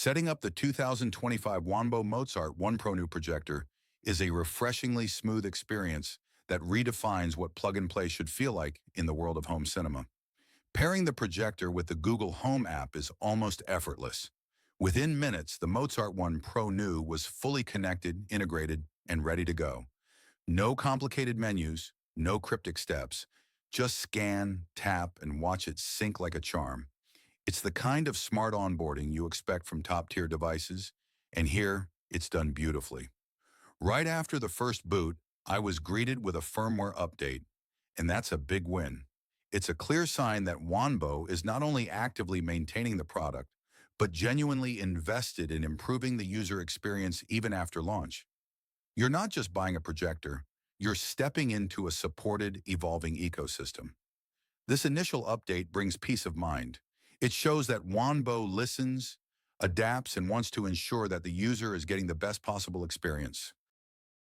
Setting up the 2025 WANBO Mozart 1 Pro New projector is a refreshingly smooth experience that redefines what plug-and-play should feel like in the world of home cinema. Pairing the projector with the Google Home app is almost effortless. Within minutes, the Mozart 1 Pro New was fully connected, integrated, and ready to go. No complicated menus, no cryptic steps. Just scan, tap, and watch it sync like a charm. It's the kind of smart onboarding you expect from top-tier devices, and here, it's done beautifully. Right after the first boot, I was greeted with a firmware update, and that's a big win. It's a clear sign that WANBO is not only actively maintaining the product, but genuinely invested in improving the user experience even after launch. You're not just buying a projector, you're stepping into a supported, evolving ecosystem. This initial update brings peace of mind. It shows that WANBO listens, adapts, and wants to ensure that the user is getting the best possible experience.